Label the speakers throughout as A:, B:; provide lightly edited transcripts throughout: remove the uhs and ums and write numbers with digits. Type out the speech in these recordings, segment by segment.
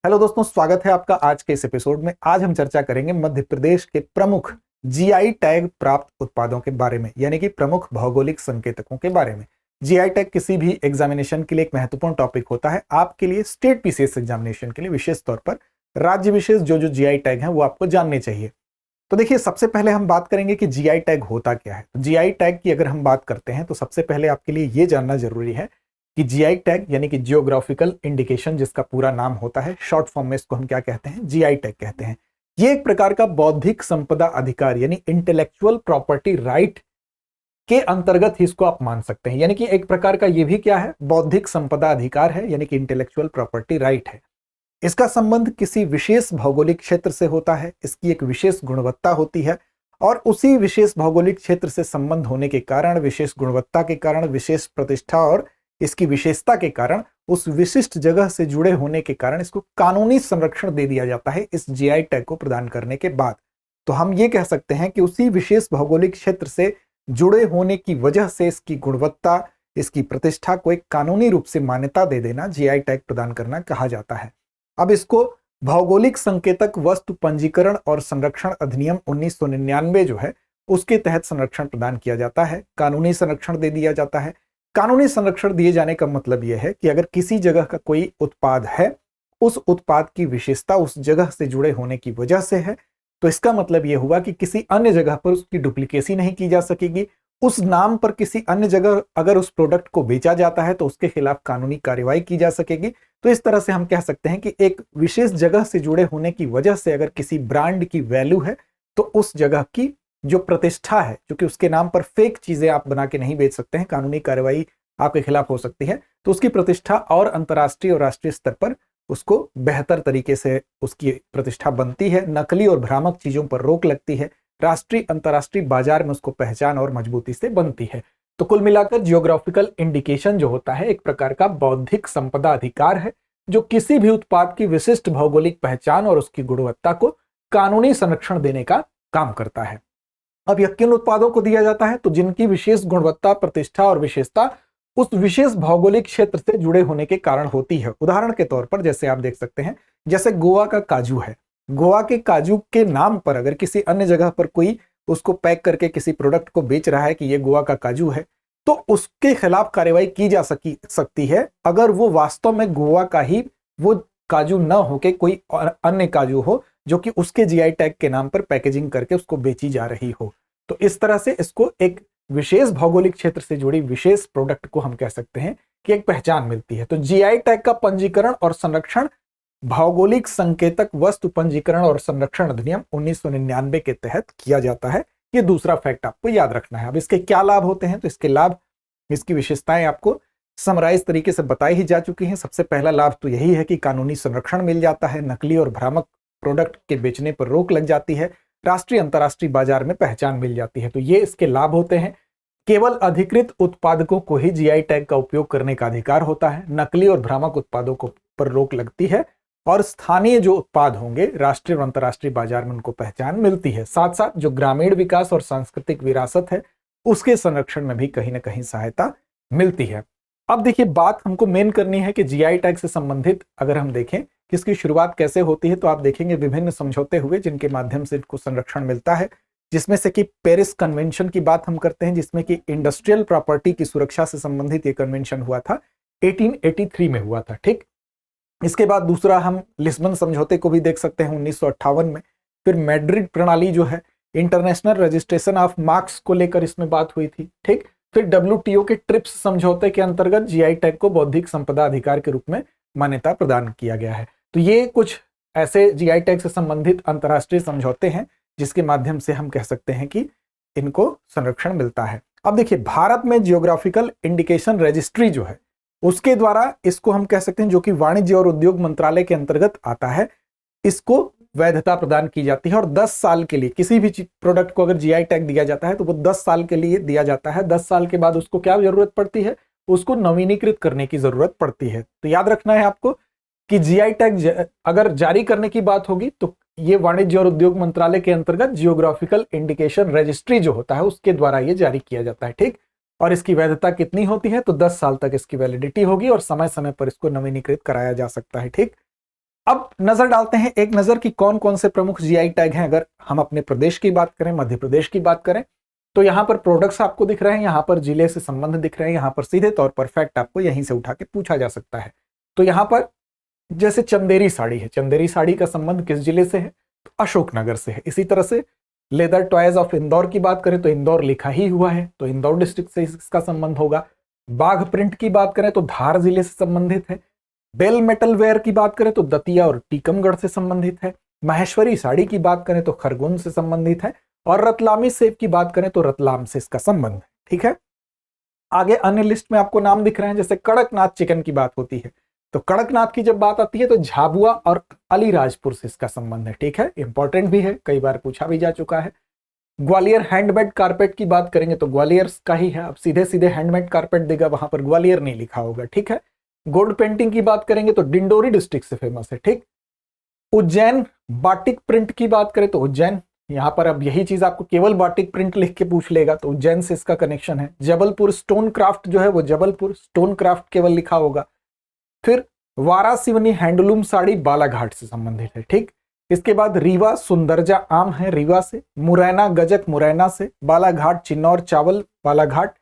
A: Hello दोस्तों, स्वागत है आपका आज के इस एपिसोड में। आज हम चर्चा करेंगे मध्य प्रदेश के प्रमुख जीआई टैग प्राप्त उत्पादों के बारे में, यानी कि प्रमुख भौगोलिक संकेतकों के बारे में। जीआई टैग किसी भी एग्जामिनेशन के लिए एक महत्वपूर्ण टॉपिक होता है। आपके लिए स्टेट पीसीएस एग्जामिनेशन के लिए विशेष तौर पर राज्य विशेष जो जो जीआई टैग हैं वो आपको जानने चाहिए। तो देखिए, सबसे पहले हम बात करेंगे कि जीआई टैग होता क्या है। तो जीआई टैग की अगर हम बात करते हैं तो सबसे पहले आपके लिए ये जानना जरूरी है कि जीआई टैग यानी कि जियोग्राफिकल इंडिकेशन, जिसका पूरा नाम होता है, शॉर्ट फॉर्म में इसको हम क्या कहते हैं, जीआई टैग कहते हैं। ये एक प्रकार का बौद्धिक संपदा अधिकार यानी इंटेलेक्चुअल प्रॉपर्टी राइट के अंतर्गत ही इसको आप मान सकते हैं। यानी कि एक प्रकार का ये भी क्या है, बौद्धिक संपदा अधिकार है, यानी कि इंटेलेक्चुअल प्रॉपर्टी राइट है। इसका संबंध किसी विशेष भौगोलिक क्षेत्र से होता है, इसकी एक विशेष गुणवत्ता होती है और उसी विशेष भौगोलिक क्षेत्र से संबंध होने के कारण, विशेष गुणवत्ता के कारण, विशेष प्रतिष्ठा और इसकी विशेषता के कारण, उस विशिष्ट जगह से जुड़े होने के कारण इसको कानूनी संरक्षण दे दिया जाता है इस जीआई टैग को प्रदान करने के बाद। तो हम ये कह सकते हैं कि उसी विशेष भौगोलिक क्षेत्र से जुड़े होने की वजह से इसकी गुणवत्ता, इसकी प्रतिष्ठा को एक कानूनी रूप से मान्यता दे देना जीआई टैग प्रदान करना कहा जाता है। अब इसको भौगोलिक संकेतक वस्तु पंजीकरण और संरक्षण अधिनियम 1999 जो है उसके तहत संरक्षण प्रदान किया जाता है, कानूनी संरक्षण दे दिया जाता है। कानूनी संरक्षण दिए जाने का मतलब यह है कि अगर किसी जगह का कोई उत्पाद है, उस उत्पाद की विशेषता उस जगह से जुड़े होने की वजह से है, तो इसका मतलब यह हुआ कि किसी अन्य जगह पर उसकी डुप्लीकेसी नहीं की जा सकेगी। उस नाम पर किसी अन्य जगह अगर उस प्रोडक्ट को बेचा जाता है तो उसके खिलाफ कानूनी कार्रवाई की जा सकेगी। तो इस तरह से हम कह सकते हैं कि एक विशेष जगह से जुड़े होने की वजह से अगर किसी ब्रांड की वैल्यू है तो उस जगह की जो प्रतिष्ठा है, क्योंकि उसके नाम पर फेक चीजें आप बना के नहीं बेच सकते हैं, कानूनी कार्रवाई आपके खिलाफ हो सकती है, तो उसकी प्रतिष्ठा और अंतर्राष्ट्रीय और राष्ट्रीय स्तर पर उसको बेहतर तरीके से उसकी प्रतिष्ठा बनती है। नकली और भ्रामक चीजों पर रोक लगती है, राष्ट्रीय अंतर्राष्ट्रीय बाजार में उसको पहचान और मजबूती से बनती है। तो कुल मिलाकर जियोग्राफिकल इंडिकेशन जो होता है एक प्रकार का बौद्धिक संपदा अधिकार है जो किसी भी उत्पाद की विशिष्ट भौगोलिक पहचान और उसकी गुणवत्ता को कानूनी संरक्षण देने का काम करता है। अब यह किन उत्पादों को दिया जाता है, तो जिनकी विशेष गुणवत्ता, प्रतिष्ठा और विशेषता उस विशेष भौगोलिक क्षेत्र से जुड़े होने के कारण होती है। उदाहरण के तौर पर जैसे आप देख सकते हैं, जैसे गोवा का काजू है, गोवा के काजू के नाम पर अगर किसी अन्य जगह पर कोई उसको पैक करके किसी प्रोडक्ट को बेच रहा है कि ये गोवा का काजू है, तो उसके खिलाफ कार्रवाई की जा सकती है अगर वो वास्तव में गोवा का ही वो काजू न होके कोई अन्य काजू हो जो कि उसके जीआई टैग के नाम पर पैकेजिंग करके उसको बेची जा रही हो। तो इस तरह से इसको एक विशेष भौगोलिक क्षेत्र से जुड़ी विशेष प्रोडक्ट को हम कह सकते हैं कि एक पहचान मिलती है। तो जीआई टैग का पंजीकरण और संरक्षण भौगोलिक संकेतक वस्तु पंजीकरण और संरक्षण अधिनियम 1999 के तहत किया जाता है। ये दूसरा फैक्ट आपको याद रखना है। अब इसके क्या लाभ होते हैं, तो इसके लाभ, इसकी विशेषताएं आपको समराइज तरीके से बताई ही जा चुकी हैं। सबसे पहला लाभ तो यही है कि कानूनी संरक्षण मिल जाता है, नकली और भ्रामक प्रोडक्ट के बेचने पर रोक लग जाती है, राष्ट्रीय अंतर्राष्ट्रीय बाजार में पहचान मिल जाती है। तो ये इसके लाभ होते हैं। केवल अधिकृत उत्पादकों को ही जीआई टैग का उपयोग करने का अधिकार होता है, नकली और भ्रामक उत्पादों को पर रोक लगती है और स्थानीय जो उत्पाद होंगे राष्ट्रीय और अंतर्राष्ट्रीय बाजार में उनको पहचान मिलती है। साथ साथ जो ग्रामीण विकास और सांस्कृतिक विरासत है उसके संरक्षण में भी कहीं ना कहीं सहायता मिलती है। अब देखिए, बात हमको मेन करनी है कि जीआई टैग से संबंधित अगर हम देखें कि इसकी शुरुआत कैसे होती है, तो आप देखेंगे विभिन्न समझौते हुए जिनके माध्यम से इनको संरक्षण मिलता है, जिसमें से कि पेरिस कन्वेंशन की बात हम करते हैं, जिसमें कि इंडस्ट्रियल प्रॉपर्टी की सुरक्षा से संबंधित ये कन्वेंशन हुआ था, 1883 में हुआ था। ठीक, इसके बाद दूसरा हम लिस्बन समझौते को भी देख सकते हैं 1958 में। फिर मैड्रिड प्रणाली जो है, इंटरनेशनल रजिस्ट्रेशन ऑफ मार्क्स को लेकर इसमें बात हुई थी। ठीक, फिर डब्ल्यूटीओ के ट्रिप्स समझौते के अंतर्गत जीआई टैग को बौद्धिक संपदा अधिकार के रूप में मान्यता प्रदान किया गया है। तो ये कुछ ऐसे जीआई टैग से संबंधित अंतर्राष्ट्रीय समझौते हैं जिसके माध्यम से हम कह सकते हैं कि इनको संरक्षण मिलता है। अब देखिए, भारत में जियोग्राफिकल इंडिकेशन रजिस्ट्री जो है उसके द्वारा इसको हम कह सकते हैं, जो कि वाणिज्य और उद्योग मंत्रालय के अंतर्गत आता है, इसको वैधता प्रदान की जाती है और 10 साल के लिए किसी भी प्रोडक्ट को अगर जीआई टैग दिया जाता है तो वो 10 साल के लिए दिया जाता है। 10 साल के बाद उसको क्या जरूरत पड़ती है, उसको नवीनीकृत करने की जरूरत पड़ती है। तो याद रखना है आपको कि जीआई टैग अगर जारी करने की बात होगी तो ये वाणिज्य और उद्योग मंत्रालय के अंतर्गत जियोग्राफिकल इंडिकेशन रजिस्ट्री जो होता है उसके द्वारा ये जारी किया जाता है। ठीक, और इसकी वैधता कितनी होती है, तो 10 साल तक इसकी वैलिडिटी होगी और समय समय पर इसको नवीनीकृत कराया जा सकता है। ठीक, अब नजर डालते हैं एक नजर कि कौन कौन से प्रमुख जीआई टैग हैं। अगर हम अपने प्रदेश की बात करें, मध्य प्रदेश की बात करें, तो यहाँ पर प्रोडक्ट्स आपको दिख रहे हैं, यहाँ पर जिले से संबंध दिख रहे हैं, यहाँ पर सीधे तौर पर फैक्ट आपको यहीं से उठा के पूछा जा सकता है। तो यहाँ पर जैसे चंदेरी साड़ी है, चंदेरी साड़ी का संबंध किस जिले से है? तो अशोकनगर से है। इसी तरह से लेदर टॉयज ऑफ इंदौर की बात करें तो इंदौर लिखा ही हुआ है, तो इंदौर डिस्ट्रिक्ट से इसका संबंध होगा। बाघ प्रिंट की बात करें तो धार जिले से संबंधित है। बेल मेटल वेयर की बात करें तो दतिया और टीकमगढ़ से संबंधित है। माहेश्वरी साड़ी की बात करें तो खरगोन से संबंधित है। और रतलामी सेब की बात करें तो रतलाम से इसका संबंध है। ठीक है, आगे अन्य लिस्ट में आपको नाम दिख रहे हैं, जैसे कड़कनाथ चिकन की बात होती है तो कड़कनाथ की जब बात आती है तो झाबुआ और अलीराजपुर से इसका संबंध है। ठीक है, इंपॉर्टेंट भी है, कई बार पूछा भी जा चुका है। ग्वालियर हैंडमेड कारपेट की बात करेंगे तो ग्वालियर का ही है, अब सीधे सीधे हैंडमेड कारपेट देगा, वहां पर ग्वालियर नहीं लिखा होगा। ठीक है, गोल्ड पेंटिंग की बात करेंगे तो डिंडोरी डिस्ट्रिक्ट से फेमस है। ठीक, उज्जैन बाटिक प्रिंट की बात करें तो उज्जैन, यहां पर अब यही चीज आपको केवल बाटिक प्रिंट लिख के पूछ लेगा तो उज्जैन से इसका कनेक्शन है। जबलपुर स्टोन क्राफ्ट जो है वो जबलपुर स्टोन क्राफ्ट केवल लिखा होगा। फिर वारासिवनी हैंडलूम साड़ी बालाघाट से संबंधित है। ठीक, इसके बाद रीवा सुंदरजा आम है रीवा से, मुरैना गजक मुरैना से, बालाघाट चिन्नौर चावल बालाघाट,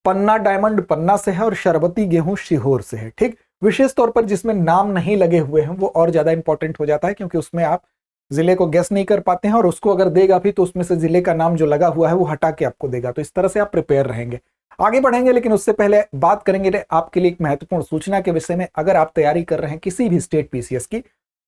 A: पन्ना डायमंड पन्ना से है और शरबती गेहूं सीहोर से है। ठीक, विशेष तौर पर जिसमें नाम नहीं लगे हुए हैं वो और ज्यादा इंपॉर्टेंट हो जाता है, क्योंकि उसमें आप जिले को गेस नहीं कर पाते हैं और उसको अगर देगा भी तो उसमें से जिले का नाम जो लगा हुआ है वो हटा के आपको देगा, तो इस तरह से आप प्रिपेयर रहेंगे। आगे बढ़ेंगे, लेकिन उससे पहले बात करेंगे आपके लिए एक महत्वपूर्ण सूचना के विषय में। अगर आप तैयारी कर रहे हैं किसी भी स्टेट पीसीएस की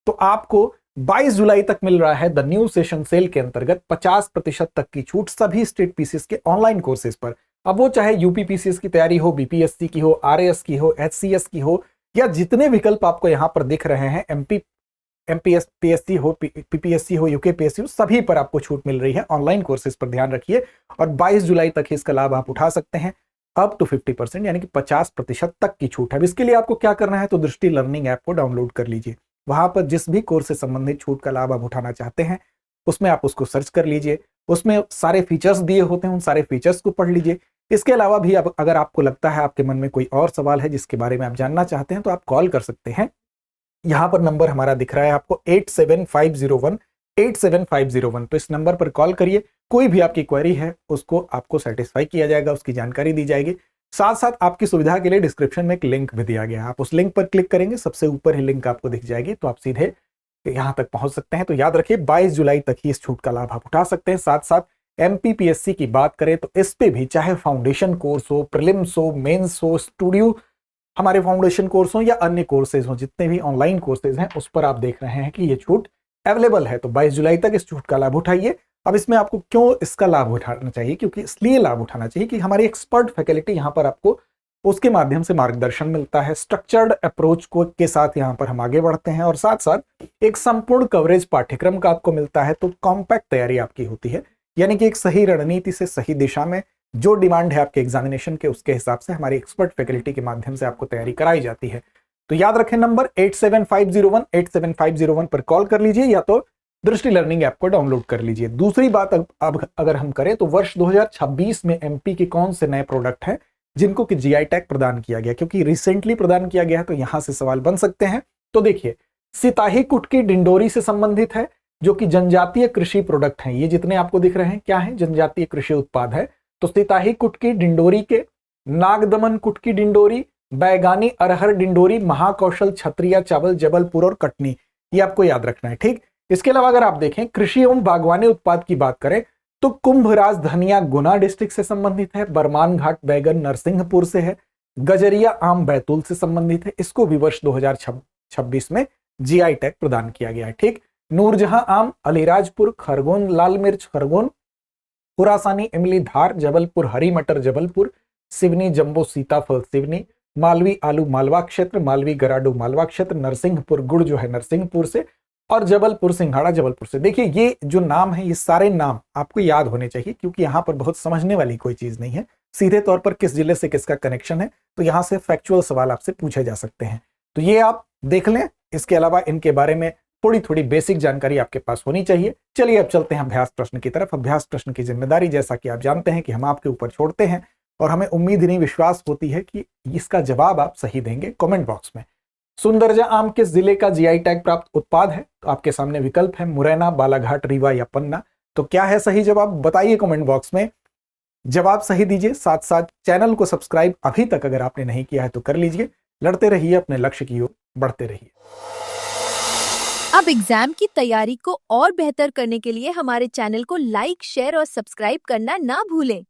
A: तो आपको 22 जुलाई तक मिल रहा है द न्यू सेशन सेल के अंतर्गत 50% तक की छूट सभी स्टेट पीसीएस के ऑनलाइन कोर्सेज पर। अब वो चाहे यूपी पीसीएस की तैयारी हो, बीपीएससी की हो, आरएएस की हो, एचसीएस की हो, या जितने विकल्प आपको यहां पर दिख रहे हैं, एमपीएस पीएससी हो, पीपीएससी हो, यूकेपीएससी हो, सभी पर आपको छूट मिल रही है। ऑनलाइन कोर्सेज पर ध्यान रखिए और 22 जुलाई तक इसका लाभ आप उठा सकते हैं, अप टू 50%, यानी कि 50% तक की छूट है। इसके लिए आपको क्या करना है, तो दृष्टि लर्निंग ऐप को डाउनलोड कर लीजिए। वहां पर जिस भी कोर्स से संबंधित छूट का लाभ आप उठाना चाहते हैं उसमें आप उसको सर्च कर लीजिए, उसमें सारे फीचर्स दिए होते हैं, उन सारे फीचर्स को पढ़ लीजिए। इसके अलावा भी अगर आपको लगता है आपके मन में कोई और सवाल है जिसके बारे में आप जानना चाहते हैं तो आप कॉल कर सकते हैं। यहां पर नंबर हमारा दिख रहा है आपको 8750187501, तो इस नंबर पर कॉल करिए। कोई भी आपकी क्वेरी है उसको आपको सेटिस्फाई किया जाएगा, उसकी जानकारी दी जाएगी। साथ साथ आपकी सुविधा के लिए डिस्क्रिप्शन में एक लिंक भी दिया गया है, आप उस लिंक पर क्लिक करेंगे, सबसे ऊपर ही लिंक आपको दिख जाएगी, तो आप सीधे यहां तक पहुंच सकते हैं। तो याद रखिए 22 जुलाई तक ही इस छूट का लाभ आप उठा सकते हैं। साथ साथ एमपीपीएससी की बात करें तो इस पे भी चाहे फाउंडेशन कोर्स हो, प्रीलिम्स हो, मेंस हो, स्टूडियो हमारे फाउंडेशन कोर्स हो या अन्य कोर्सेज हो, जितने भी ऑनलाइन कोर्सेज हैं उस पर आप देख रहे हैं कि ये छूट अवेलेबल है। तो 22 जुलाई तक इस छूट का लाभ उठाइए। अब इसमें आपको क्यों इसका लाभ उठाना चाहिए, क्योंकि इसलिए लाभ उठाना चाहिए कि हमारी एक्सपर्ट फैकल्टी यहाँ पर आपको उसके माध्यम से मार्गदर्शन मिलता है, स्ट्रक्चर्ड अप्रोच को के साथ यहाँ पर हम आगे बढ़ते हैं और साथ साथ एक संपूर्ण कवरेज पाठ्यक्रम का आपको मिलता है। तो कॉम्पैक्ट तैयारी आपकी होती है, यानी कि एक सही रणनीति से सही दिशा में जो डिमांड है आपके एग्जामिनेशन के उसके हिसाब से हमारी एक्सपर्ट फैकल्टी के माध्यम से आपको तैयारी कराई जाती है। तो याद रखें नंबर 8750187501 पर कॉल कर लीजिए या तो दृष्टि लर्निंग ऐप को डाउनलोड कर लीजिए। दूसरी बात अब अगर हम करें तो वर्ष 2026 में एमपी के कौन से नए प्रोडक्ट हैं जिनको कि जीआई टैग प्रदान किया गया, क्योंकि रिसेंटली प्रदान किया गया है तो यहां से सवाल बन सकते हैं। तो देखिए, सिताही कुटकी डिंडोरी से संबंधित है, जो कि जनजातीय कृषि प्रोडक्ट हैं। ये जितने आपको दिख रहे हैं क्या है, जनजातीय कृषि उत्पाद है। तो सिताही कुटकी डिंडोरी के, नागदमन कुटकी डिंडोरी, बैगानी अरहर डिंडोरी, महाकौशल छत्रिया चावल जबलपुर और कटनी, ये आपको याद रखना है। ठीक, इसके अलावा अगर आप देखें कृषि एवं बागवानी उत्पाद की बात करें तो कुंभराज धनिया गुना डिस्ट्रिक्ट से संबंधित है, बरमान घाट बैगन नरसिंहपुर से है, गजरिया आम बैतूल से संबंधित है। इसको भी वर्ष 2026 में जीआई टैग प्रदान किया गया है। ठीक, नूरजहां आम अलीराजपुर, खरगोन लाल मिर्च खरगोन, खुरासानी इमली धार, जबलपुर हरी मटर जबलपुर, सिवनी जंबो सीताफल सिवनी, मालवी आलू मालवा क्षेत्र, मालवी गराडू मालवा क्षेत्र, नरसिंहपुर गुड़ जो है नरसिंहपुर से, और जबलपुर सिंघाड़ा जबलपुर से। देखिए ये जो नाम है, ये सारे नाम आपको याद होने चाहिए, क्योंकि यहाँ पर बहुत समझने वाली कोई चीज नहीं है। सीधे तौर पर किस जिले से किसका कनेक्शन है, तो यहाँ से फैक्चुअल सवाल आपसे पूछे जा सकते हैं। तो ये आप देख लें। इसके अलावा इनके बारे में थोड़ी थोड़ी बेसिक जानकारी आपके पास होनी चाहिए। चलिए अब चलते हैं अभ्यास प्रश्न की तरफ। अभ्यास प्रश्न की जिम्मेदारी जैसा कि आप जानते हैं कि हम आपके ऊपर छोड़ते हैं और हमें उम्मीद नहीं विश्वास होती है कि इसका जवाब आप सही देंगे कमेंट बॉक्स में। सुंदरजा आम किस जिले का जीआई टैग प्राप्त उत्पाद है? तो आपके सामने विकल्प है मुरैना, बालाघाट, रीवा या पन्ना। तो क्या है सही जवाब, बताइए कमेंट बॉक्स में। जवाब सही दीजिए, साथ साथ चैनल को सब्सक्राइब अभी तक अगर आपने नहीं किया है तो कर लीजिए। लड़ते रहिए, अपने लक्ष्य की ओर बढ़ते रहिए।
B: अब एग्जाम की तैयारी को और बेहतर करने के लिए हमारे चैनल को लाइक, शेयर और सब्सक्राइब करना ना भूलें।